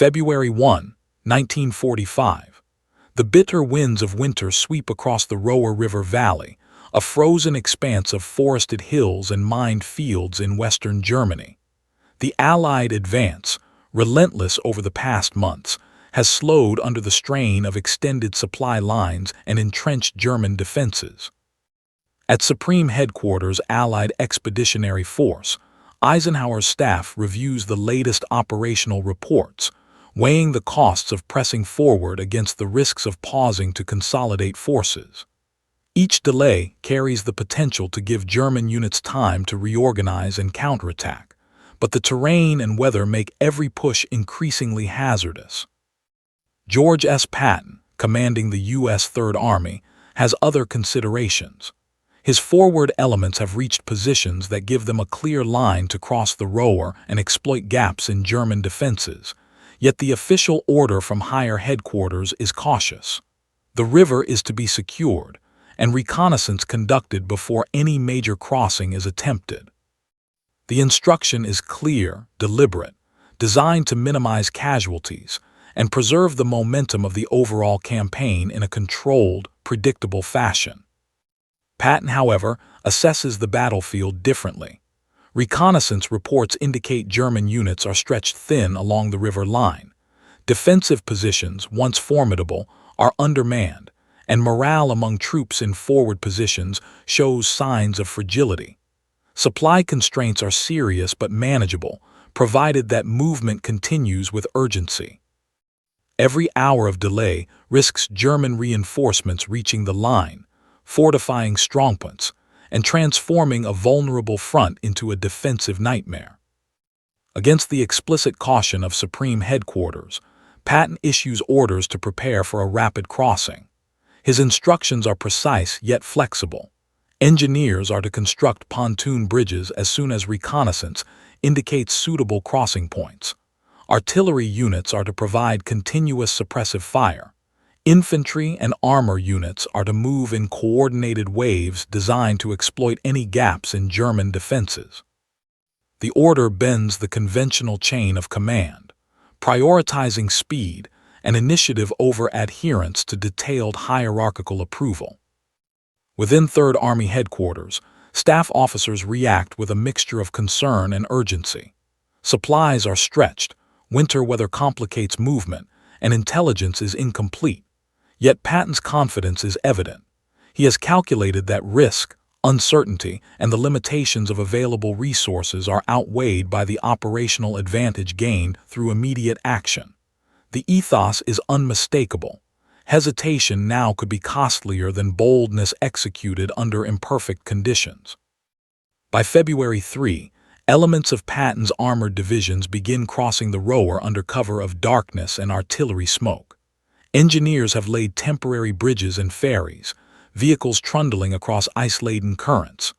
February 1, 1945. The bitter winds of winter sweep across the Roer River Valley, a frozen expanse of forested hills and mined fields in western Germany. The Allied advance, relentless over the past months, has slowed under the strain of extended supply lines and entrenched German defenses. At Supreme Headquarters Allied Expeditionary Force, Eisenhower's staff reviews the latest operational reports, weighing the costs of pressing forward against the risks of pausing to consolidate forces. Each delay carries the potential to give German units time to reorganize and counterattack, but the terrain and weather make every push increasingly hazardous. George S. Patton, commanding the U.S. Third Army, has other considerations. His forward elements have reached positions that give them a clear line to cross the Roer and exploit gaps in German defenses, yet the official order from higher headquarters is cautious. The river is to be secured, and reconnaissance conducted before any major crossing is attempted. The instruction is clear, deliberate, designed to minimize casualties and preserve the momentum of the overall campaign in a controlled, predictable fashion. Patton, however, assesses the battlefield differently. Reconnaissance reports indicate German units are stretched thin along the river line. Defensive positions, once formidable, are undermanned, and morale among troops in forward positions shows signs of fragility. Supply constraints are serious but manageable, provided that movement continues with urgency. Every hour of delay risks German reinforcements reaching the line, fortifying strongpoints, and transforming a vulnerable front into a defensive nightmare. Against the explicit caution of Supreme Headquarters, Patton issues orders to prepare for a rapid crossing. His instructions are precise yet flexible. Engineers are to construct pontoon bridges as soon as reconnaissance indicates suitable crossing points. Artillery units are to provide continuous suppressive fire. Infantry and armor units are to move in coordinated waves designed to exploit any gaps in German defenses. The order bends the conventional chain of command, prioritizing speed and initiative over adherence to detailed hierarchical approval. Within Third Army headquarters, staff officers react with a mixture of concern and urgency. Supplies are stretched, winter weather complicates movement, and intelligence is incomplete. Yet Patton's confidence is evident. He has calculated that risk, uncertainty, and the limitations of available resources are outweighed by the operational advantage gained through immediate action. The ethos is unmistakable. Hesitation now could be costlier than boldness executed under imperfect conditions. By February 3, elements of Patton's armored divisions begin crossing the Roer under cover of darkness and artillery smoke. Engineers have laid temporary bridges and ferries, vehicles trundling across ice-laden currents.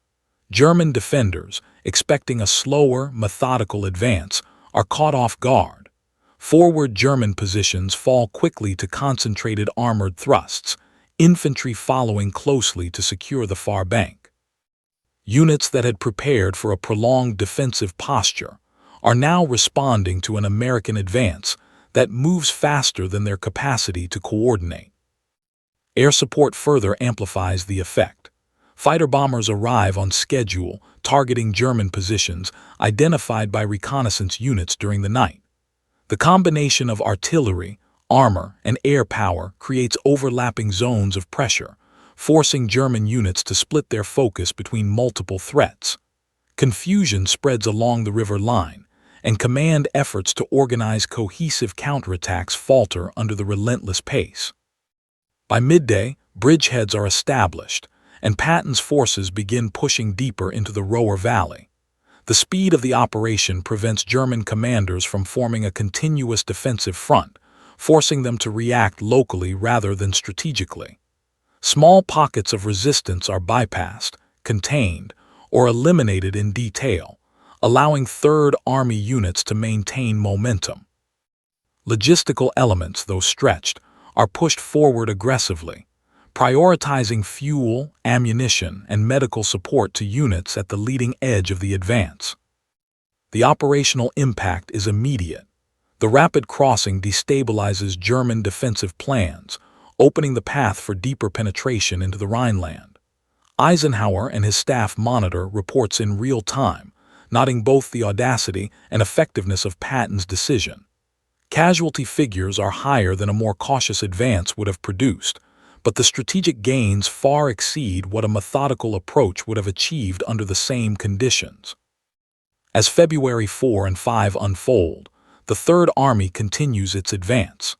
German defenders, expecting a slower, methodical advance, are caught off guard. Forward German positions fall quickly to concentrated armored thrusts, infantry following closely to secure the far bank. Units that had prepared for a prolonged defensive posture are now responding to an American advance that moves faster than their capacity to coordinate. Air support further amplifies the effect. Fighter bombers arrive on schedule, targeting German positions identified by reconnaissance units during the night. The combination of artillery, armor, and air power creates overlapping zones of pressure, forcing German units to split their focus between multiple threats. Confusion spreads along the river line, and command efforts to organize cohesive counterattacks falter under the relentless pace. By midday, bridgeheads are established, and Patton's forces begin pushing deeper into the Roer Valley. The speed of the operation prevents German commanders from forming a continuous defensive front, forcing them to react locally rather than strategically. Small pockets of resistance are bypassed, contained, or eliminated in detail, allowing Third Army units to maintain momentum. Logistical elements, though stretched, are pushed forward aggressively, prioritizing fuel, ammunition, and medical support to units at the leading edge of the advance. The operational impact is immediate. The rapid crossing destabilizes German defensive plans, opening the path for deeper penetration into the Rhineland. Eisenhower and his staff monitor reports in real time, noting both the audacity and effectiveness of Patton's decision. Casualty figures are higher than a more cautious advance would have produced, but the strategic gains far exceed what a methodical approach would have achieved under the same conditions. As February 4 and 5 unfold, the Third Army continues its advance.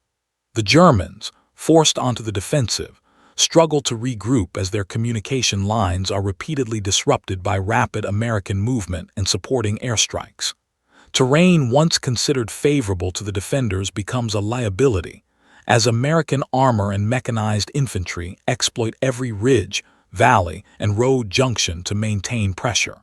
The Germans, forced onto the defensive, struggle to regroup as their communication lines are repeatedly disrupted by rapid American movement and supporting airstrikes. Terrain once considered favorable to the defenders becomes a liability, as American armor and mechanized infantry exploit every ridge, valley, and road junction to maintain pressure.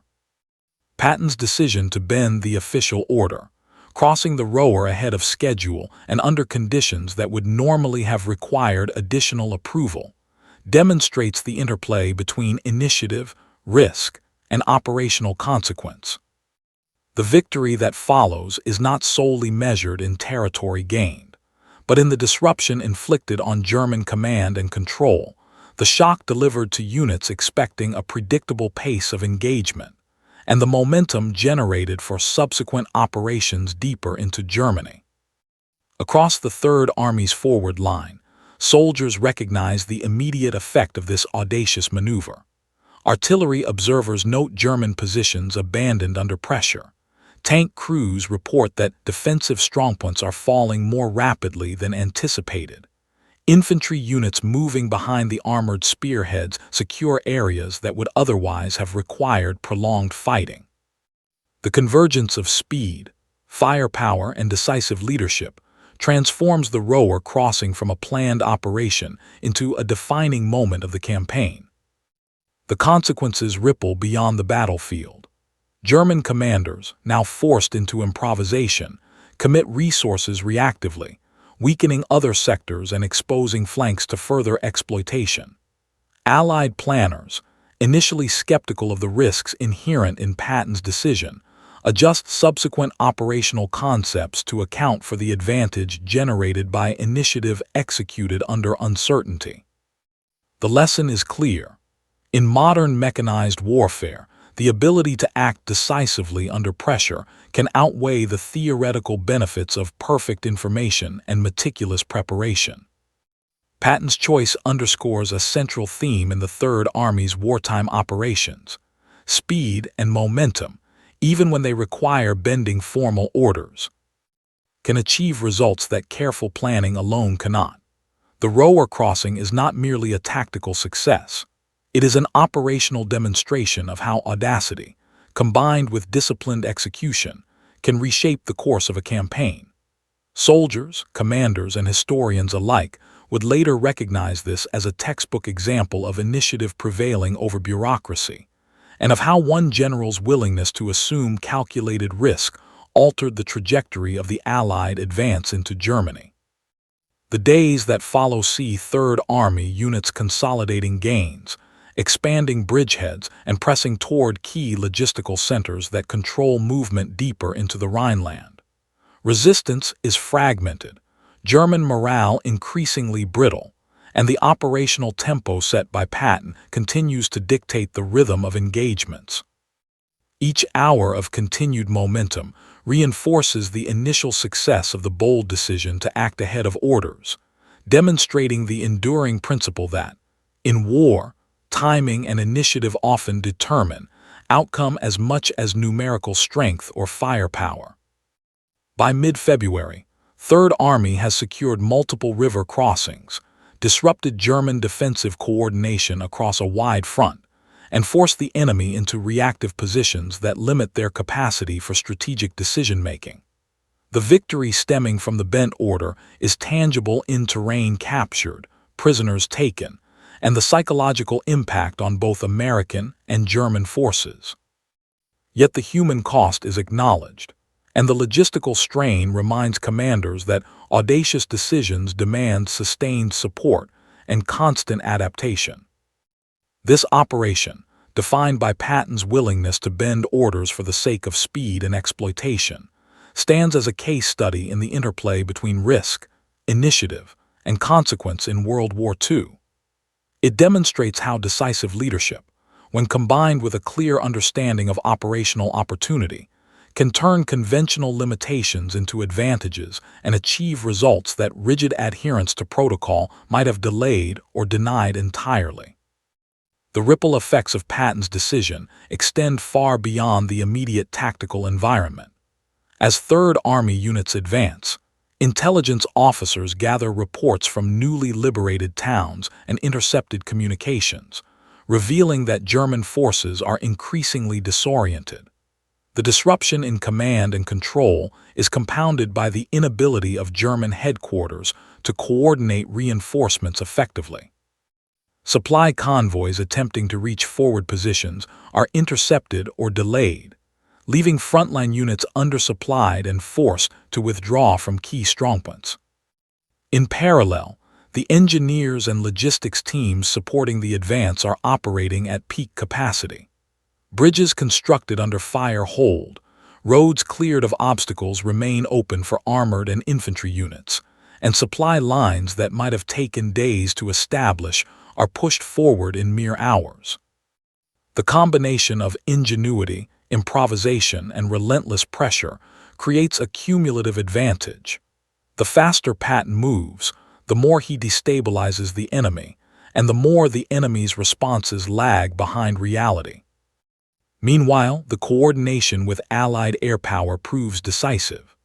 Patton's decision to bend the official order, crossing the Roer ahead of schedule and under conditions that would normally have required additional approval, demonstrates the interplay between initiative, risk, and operational consequence. The victory that follows is not solely measured in territory gained, but in the disruption inflicted on German command and control, the shock delivered to units expecting a predictable pace of engagement, and the momentum generated for subsequent operations deeper into Germany. Across the Third Army's forward line, soldiers recognize the immediate effect of this audacious maneuver. Artillery observers note German positions abandoned under pressure. Tank crews report that defensive strongpoints are falling more rapidly than anticipated. Infantry units moving behind the armored spearheads secure areas that would otherwise have required prolonged fighting. The convergence of speed, firepower, and decisive leadership transforms the Roer crossing from a planned operation into a defining moment of the campaign. The consequences ripple beyond the battlefield. German commanders, now forced into improvisation, commit resources reactively, weakening other sectors and exposing flanks to further exploitation. Allied planners, initially skeptical of the risks inherent in Patton's decision, adjust subsequent operational concepts to account for the advantage generated by initiative executed under uncertainty. The lesson is clear. In modern mechanized warfare, the ability to act decisively under pressure can outweigh the theoretical benefits of perfect information and meticulous preparation. Patton's choice underscores a central theme in the Third Army's wartime operations: speed and momentum, even when they require bending formal orders, can achieve results that careful planning alone cannot. The Roer crossing is not merely a tactical success. It is an operational demonstration of how audacity, combined with disciplined execution, can reshape the course of a campaign. Soldiers, commanders, and historians alike would later recognize this as a textbook example of initiative prevailing over bureaucracy, and of how one general's willingness to assume calculated risk altered the trajectory of the Allied advance into Germany. The days that follow see Third Army units consolidating gains, expanding bridgeheads, and pressing toward key logistical centers that control movement deeper into the Rhineland. Resistance is fragmented, German morale increasingly brittle, and the operational tempo set by Patton continues to dictate the rhythm of engagements. Each hour of continued momentum reinforces the initial success of the bold decision to act ahead of orders, demonstrating the enduring principle that, in war, timing and initiative often determine outcome as much as numerical strength or firepower. By mid-February, Third Army has secured multiple river crossings, disrupted German defensive coordination across a wide front, and forced the enemy into reactive positions that limit their capacity for strategic decision-making. The victory stemming from the bent order is tangible in terrain captured, prisoners taken, and the psychological impact on both American and German forces. Yet the human cost is acknowledged, and the logistical strain reminds commanders that audacious decisions demand sustained support and constant adaptation. This operation, defined by Patton's willingness to bend orders for the sake of speed and exploitation, stands as a case study in the interplay between risk, initiative, and consequence in World War II. It demonstrates how decisive leadership, when combined with a clear understanding of operational opportunity, can turn conventional limitations into advantages and achieve results that rigid adherence to protocol might have delayed or denied entirely. The ripple effects of Patton's decision extend far beyond the immediate tactical environment. As Third Army units advance, intelligence officers gather reports from newly liberated towns and intercepted communications, revealing that German forces are increasingly disoriented. The disruption in command and control is compounded by the inability of German headquarters to coordinate reinforcements effectively. Supply convoys attempting to reach forward positions are intercepted or delayed, leaving frontline units undersupplied and forced to withdraw from key strongpoints. In parallel, the engineers and logistics teams supporting the advance are operating at peak capacity. Bridges constructed under fire hold, roads cleared of obstacles remain open for armored and infantry units, and supply lines that might have taken days to establish are pushed forward in mere hours. The combination of ingenuity, improvisation, and relentless pressure creates a cumulative advantage. The faster Patton moves, the more he destabilizes the enemy, and the more the enemy's responses lag behind reality. Meanwhile, the coordination with Allied air power proves decisive.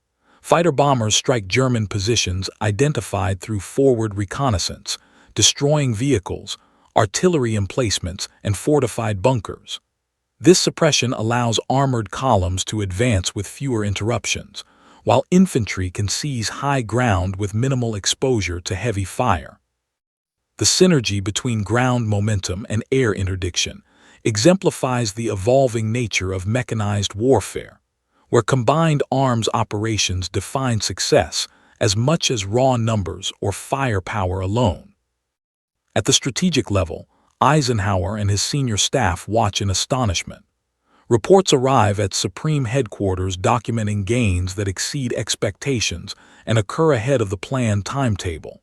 Fighter bombers strike German positions identified through forward reconnaissance, destroying vehicles, artillery emplacements, and fortified bunkers. This suppression allows armored columns to advance with fewer interruptions, while infantry can seize high ground with minimal exposure to heavy fire. The synergy between ground momentum and air interdiction exemplifies the evolving nature of mechanized warfare, where combined arms operations define success as much as raw numbers or firepower alone. At the strategic level, Eisenhower and his senior staff watch in astonishment. Reports arrive at Supreme Headquarters documenting gains that exceed expectations and occur ahead of the planned timetable.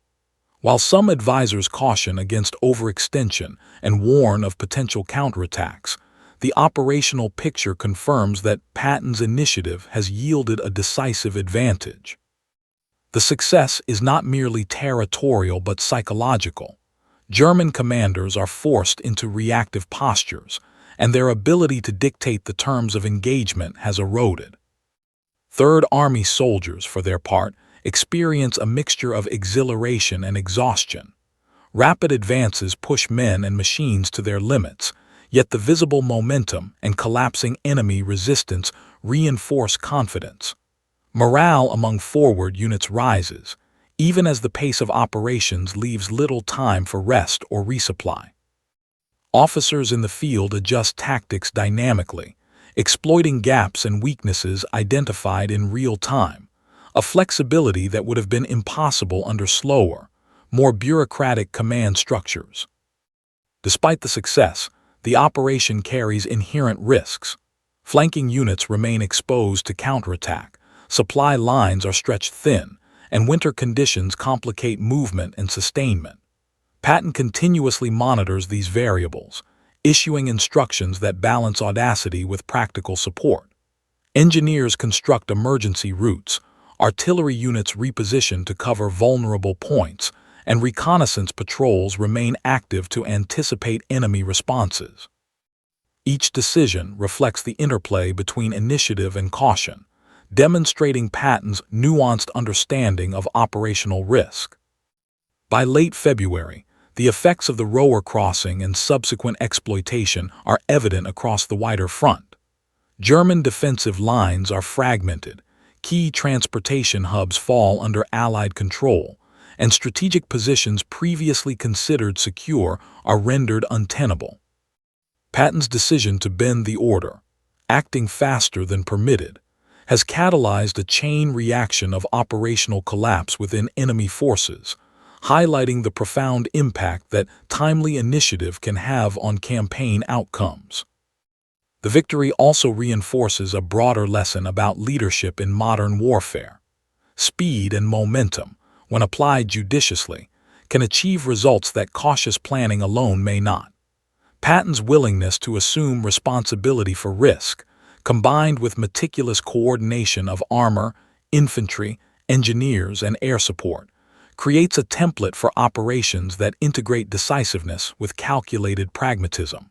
While some advisors caution against overextension and warn of potential counterattacks, the operational picture confirms that Patton's initiative has yielded a decisive advantage. The success is not merely territorial but psychological. German commanders are forced into reactive postures, and their ability to dictate the terms of engagement has eroded. Third Army soldiers, for their part, experience a mixture of exhilaration and exhaustion. Rapid advances push men and machines to their limits, yet the visible momentum and collapsing enemy resistance reinforce confidence. Morale among forward units rises, even as the pace of operations leaves little time for rest or resupply. Officers in the field adjust tactics dynamically, exploiting gaps and weaknesses identified in real time, a flexibility that would have been impossible under slower, more bureaucratic command structures. Despite the success, the operation carries inherent risks. Flanking units remain exposed to counterattack, supply lines are stretched thin, and winter conditions complicate movement and sustainment. Patton continuously monitors these variables, issuing instructions that balance audacity with practical support. Engineers construct emergency routes, artillery units reposition to cover vulnerable points, and reconnaissance patrols remain active to anticipate enemy responses. Each decision reflects the interplay between initiative and caution, demonstrating Patton's nuanced understanding of operational risk. By late February, the effects of the Roer crossing and subsequent exploitation are evident across the wider front. German defensive lines are fragmented, key transportation hubs fall under Allied control, and strategic positions previously considered secure are rendered untenable. Patton's decision to bend the order, acting faster than permitted, has catalyzed a chain reaction of operational collapse within enemy forces, highlighting the profound impact that timely initiative can have on campaign outcomes. The victory also reinforces a broader lesson about leadership in modern warfare. Speed and momentum, when applied judiciously, can achieve results that cautious planning alone may not. Patton's willingness to assume responsibility for risk, combined with meticulous coordination of armor, infantry, engineers, and air support, creates a template for operations that integrate decisiveness with calculated pragmatism.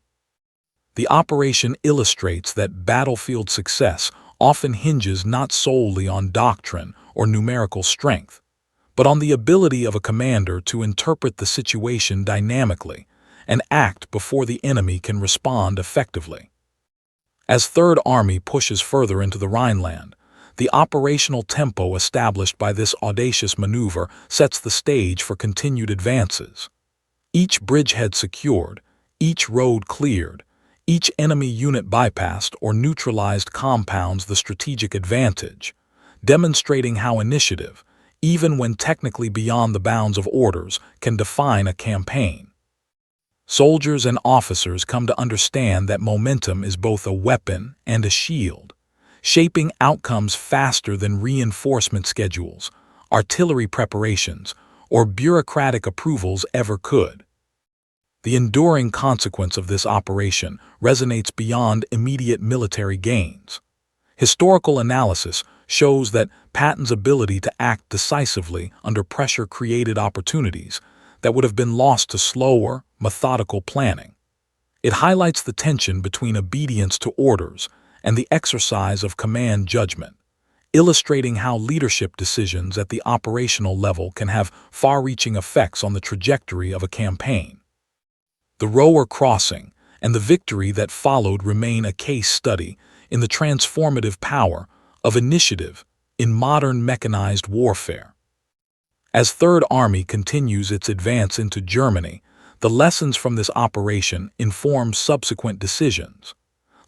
The operation illustrates that battlefield success often hinges not solely on doctrine or numerical strength, but on the ability of a commander to interpret the situation dynamically and act before the enemy can respond effectively. As Third Army pushes further into the Rhineland, the operational tempo established by this audacious maneuver sets the stage for continued advances. Each bridgehead secured, each road cleared, each enemy unit bypassed or neutralized compounds the strategic advantage, demonstrating how initiative, even when technically beyond the bounds of orders, can define a campaign. Soldiers and officers come to understand that momentum is both a weapon and a shield, shaping outcomes faster than reinforcement schedules, artillery preparations, or bureaucratic approvals ever could. The enduring consequence of this operation resonates beyond immediate military gains. Historical analysis shows that Patton's ability to act decisively under pressure created opportunities that would have been lost to slower, methodical planning. It highlights the tension between obedience to orders and the exercise of command judgment, illustrating how leadership decisions at the operational level can have far-reaching effects on the trajectory of a campaign. The Rower crossing and the victory that followed remain a case study in the transformative power of initiative in modern mechanized warfare. As Third Army continues its advance into Germany, the lessons from this operation inform subsequent decisions.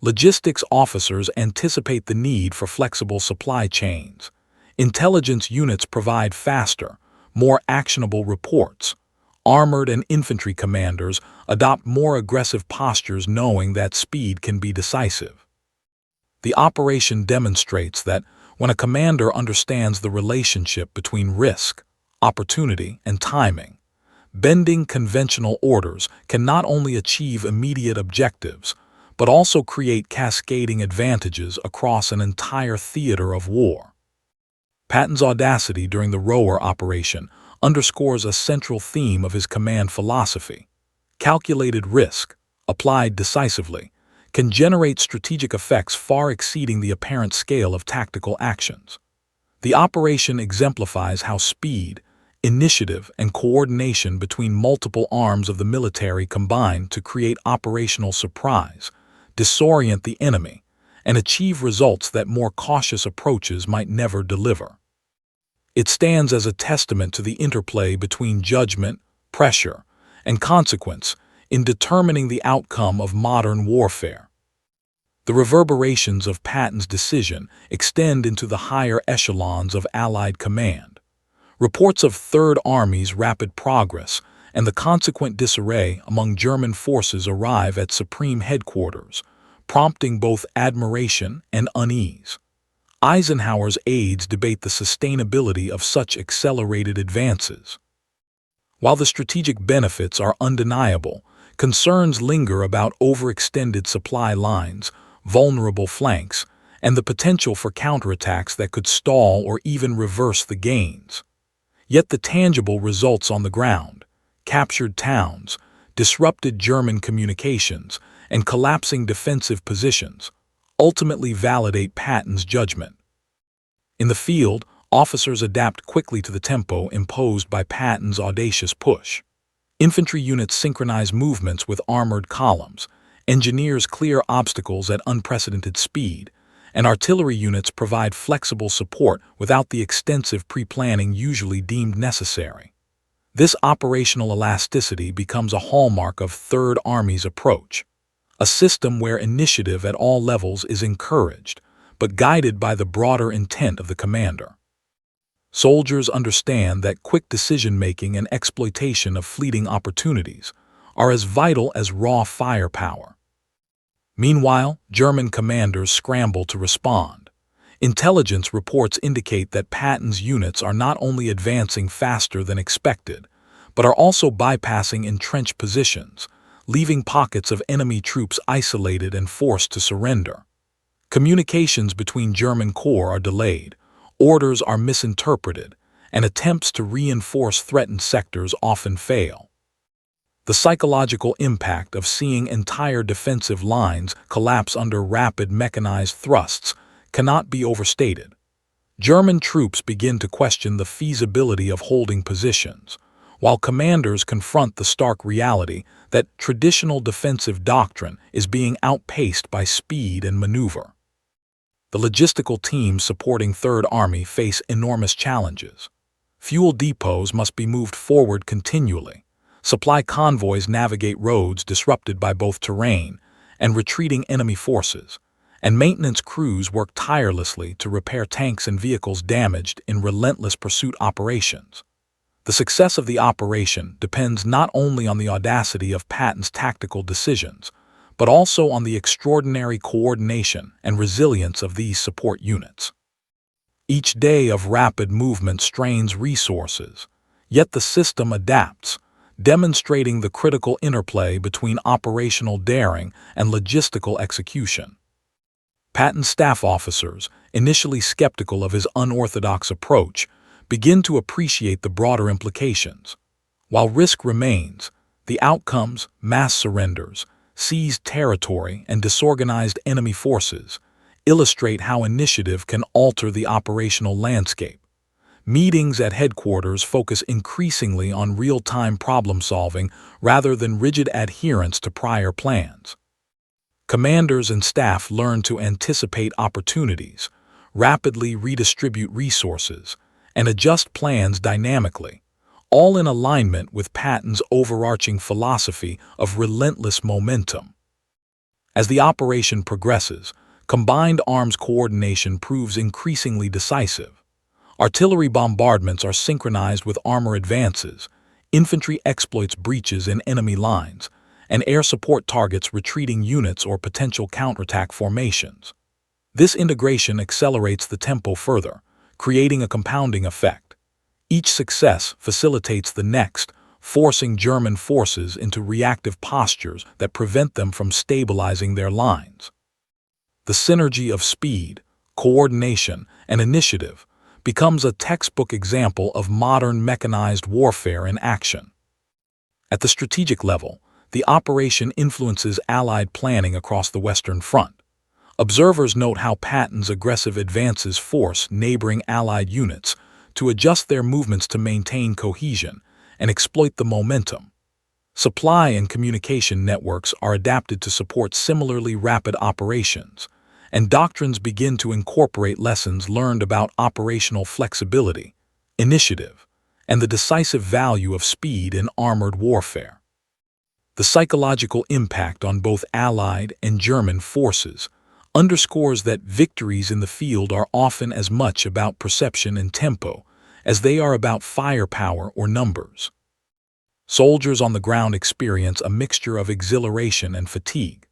Logistics officers anticipate the need for flexible supply chains. Intelligence units provide faster, more actionable reports. Armored and infantry commanders adopt more aggressive postures knowing that speed can be decisive. The operation demonstrates that when a commander understands the relationship between risk, opportunity, and timing, bending conventional orders can not only achieve immediate objectives, but also create cascading advantages across an entire theater of war. Patton's audacity during the Rower operation underscores a central theme of his command philosophy. Calculated risk, applied decisively, can generate strategic effects far exceeding the apparent scale of tactical actions. The operation exemplifies how speed, initiative, and coordination between multiple arms of the military combine to create operational surprise, disorient the enemy, and achieve results that more cautious approaches might never deliver. It stands as a testament to the interplay between judgment, pressure, and consequence in determining the outcome of modern warfare. The reverberations of Patton's decision extend into the higher echelons of Allied command. Reports of Third Army's rapid progress and the consequent disarray among German forces arrive at Supreme Headquarters, prompting both admiration and unease. Eisenhower's aides debate the sustainability of such accelerated advances. While the strategic benefits are undeniable, concerns linger about overextended supply lines, vulnerable flanks, and the potential for counterattacks that could stall or even reverse the gains. Yet the tangible results on the ground, captured towns, disrupted German communications, and collapsing defensive positions, ultimately validate Patton's judgment. In the field, officers adapt quickly to the tempo imposed by Patton's audacious push. Infantry units synchronize movements with armored columns, engineers clear obstacles at unprecedented speed, and artillery units provide flexible support without the extensive pre-planning usually deemed necessary. This operational elasticity becomes a hallmark of Third Army's approach, a system where initiative at all levels is encouraged, but guided by the broader intent of the commander. Soldiers understand that quick decision-making and exploitation of fleeting opportunities are as vital as raw firepower. Meanwhile, German commanders scramble to respond. Intelligence reports indicate that Patton's units are not only advancing faster than expected, but are also bypassing entrenched positions, leaving pockets of enemy troops isolated and forced to surrender. Communications between German corps are delayed, orders are misinterpreted, and attempts to reinforce threatened sectors often fail. The psychological impact of seeing entire defensive lines collapse under rapid mechanized thrusts cannot be overstated. German troops begin to question the feasibility of holding positions, while commanders confront the stark reality that traditional defensive doctrine is being outpaced by speed and maneuver. The logistical teams supporting Third Army face enormous challenges. Fuel depots must be moved forward continually. Supply convoys navigate roads disrupted by both terrain and retreating enemy forces, and maintenance crews work tirelessly to repair tanks and vehicles damaged in relentless pursuit operations. The success of the operation depends not only on the audacity of Patton's tactical decisions, but also on the extraordinary coordination and resilience of these support units. Each day of rapid movement strains resources, yet the system adapts, demonstrating the critical interplay between operational daring and logistical execution. Patton's staff officers, initially skeptical of his unorthodox approach, begin to appreciate the broader implications. While risk remains, the outcomes, mass surrenders, seized territory, and disorganized enemy forces, illustrate how initiative can alter the operational landscape. Meetings at headquarters focus increasingly on real-time problem-solving rather than rigid adherence to prior plans. Commanders and staff learn to anticipate opportunities, rapidly redistribute resources, and adjust plans dynamically, all in alignment with Patton's overarching philosophy of relentless momentum. As the operation progresses, combined arms coordination proves increasingly decisive. Artillery bombardments are synchronized with armor advances, infantry exploits breaches in enemy lines, and air support targets retreating units or potential counterattack formations. This integration accelerates the tempo further, creating a compounding effect. Each success facilitates the next, forcing German forces into reactive postures that prevent them from stabilizing their lines. The synergy of speed, coordination, and initiative becomes a textbook example of modern mechanized warfare in action. At the strategic level, the operation influences Allied planning across the Western Front. Observers note how Patton's aggressive advances force neighboring Allied units to adjust their movements to maintain cohesion and exploit the momentum. Supply and communication networks are adapted to support similarly rapid operations, and doctrines begin to incorporate lessons learned about operational flexibility, initiative, and the decisive value of speed in armored warfare. The psychological impact on both Allied and German forces underscores that victories in the field are often as much about perception and tempo as they are about firepower or numbers. Soldiers on the ground experience a mixture of exhilaration and fatigue.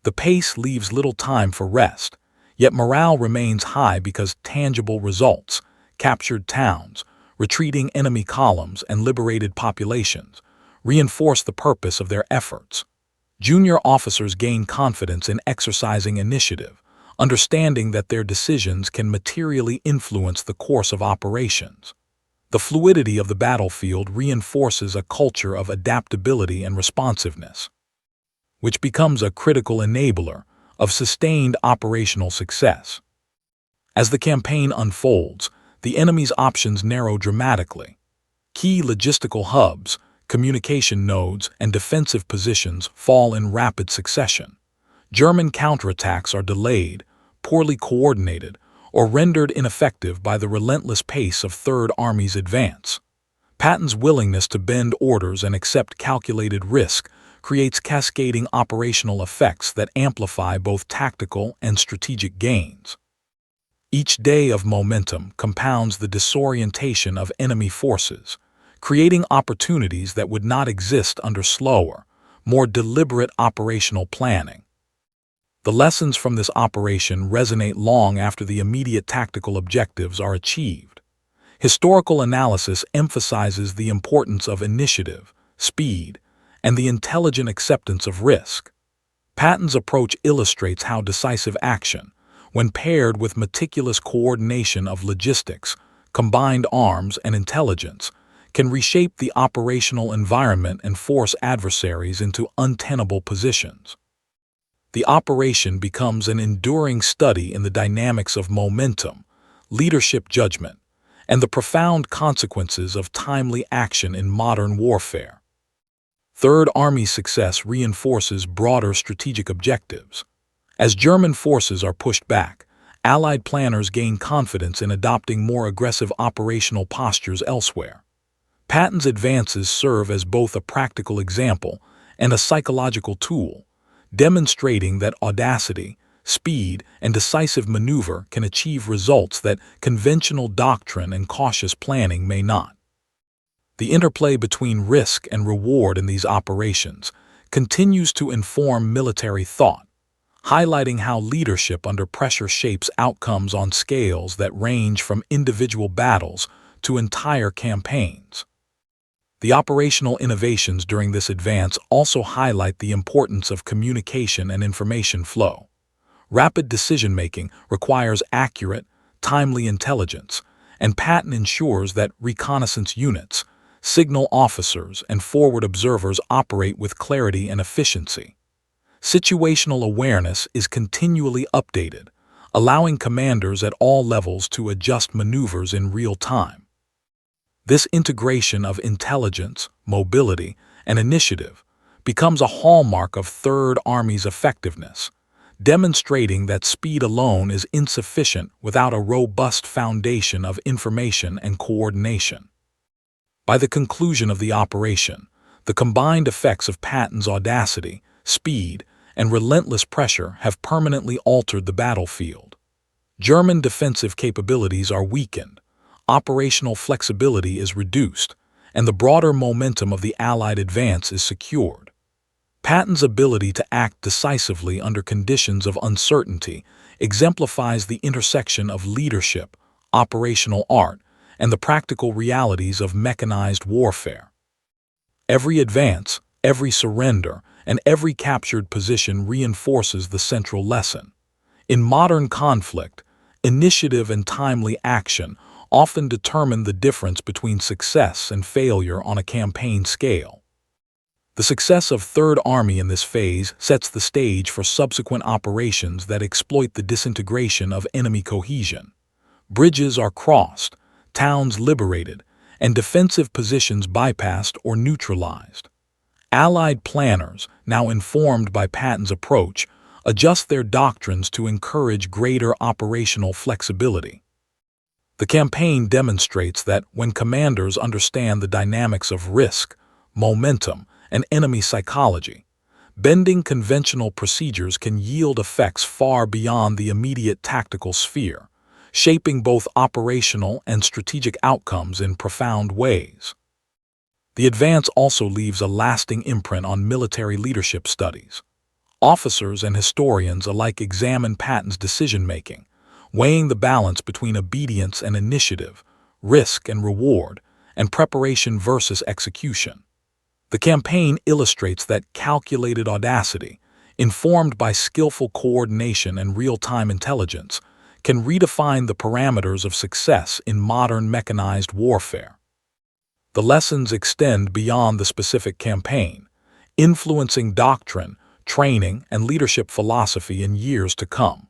The pace leaves little time for rest, yet morale remains high because tangible results, captured towns, retreating enemy columns, and liberated populations reinforce the purpose of their efforts. Junior officers gain confidence in exercising initiative, understanding that their decisions can materially influence the course of operations. The fluidity of the battlefield reinforces a culture of adaptability and responsiveness, which becomes a critical enabler of sustained operational success. As the campaign unfolds, the enemy's options narrow dramatically. Key logistical hubs, communication nodes, and defensive positions fall in rapid succession. German counterattacks are delayed, poorly coordinated, or rendered ineffective by the relentless pace of Third Army's advance. Patton's willingness to bend orders and accept calculated risk creates cascading operational effects that amplify both tactical and strategic gains. Each day of momentum compounds the disorientation of enemy forces, creating opportunities that would not exist under slower, more deliberate operational planning. The lessons from this operation resonate long after the immediate tactical objectives are achieved. Historical analysis emphasizes the importance of initiative, speed, and the intelligent acceptance of risk. Patton's approach illustrates how decisive action, when paired with meticulous coordination of logistics, combined arms, and intelligence, can reshape the operational environment and force adversaries into untenable positions. The operation becomes an enduring study in the dynamics of momentum, leadership judgment, and the profound consequences of timely action in modern warfare. Third Army's success reinforces broader strategic objectives. As German forces are pushed back, Allied planners gain confidence in adopting more aggressive operational postures elsewhere. Patton's advances serve as both a practical example and a psychological tool, demonstrating that audacity, speed, and decisive maneuver can achieve results that conventional doctrine and cautious planning may not. The interplay between risk and reward in these operations continues to inform military thought, highlighting how leadership under pressure shapes outcomes on scales that range from individual battles to entire campaigns. The operational innovations during this advance also highlight the importance of communication and information flow. Rapid decision-making requires accurate, timely intelligence, and Patton ensures that reconnaissance units, signal officers, and forward observers operate with clarity and efficiency. Situational awareness is continually updated, allowing commanders at all levels to adjust maneuvers in real time. This integration of intelligence, mobility, and initiative becomes a hallmark of Third Army's effectiveness, demonstrating that speed alone is insufficient without a robust foundation of information and coordination. By the conclusion of the operation, the combined effects of Patton's audacity, speed, and relentless pressure have permanently altered the battlefield. German defensive capabilities are weakened, operational flexibility is reduced, and the broader momentum of the Allied advance is secured. Patton's ability to act decisively under conditions of uncertainty exemplifies the intersection of leadership, operational art, and the practical realities of mechanized warfare. Every advance, every surrender, and every captured position reinforces the central lesson. In modern conflict, initiative and timely action often determine the difference between success and failure on a campaign scale. The success of Third Army in this phase sets the stage for subsequent operations that exploit the disintegration of enemy cohesion. Bridges are crossed, towns liberated, and defensive positions bypassed or neutralized. Allied planners, now informed by Patton's approach, adjust their doctrines to encourage greater operational flexibility. The campaign demonstrates that when commanders understand the dynamics of risk, momentum, and enemy psychology, bending conventional procedures can yield effects far beyond the immediate tactical sphere, shaping both operational and strategic outcomes in profound ways. The advance also leaves a lasting imprint on military leadership studies. Officers and historians alike examine Patton's decision-making, weighing the balance between obedience and initiative, risk and reward, and preparation versus execution. The campaign illustrates that calculated audacity, informed by skillful coordination and real-time intelligence, can redefine the parameters of success in modern mechanized warfare. The lessons extend beyond the specific campaign, influencing doctrine, training, and leadership philosophy in years to come.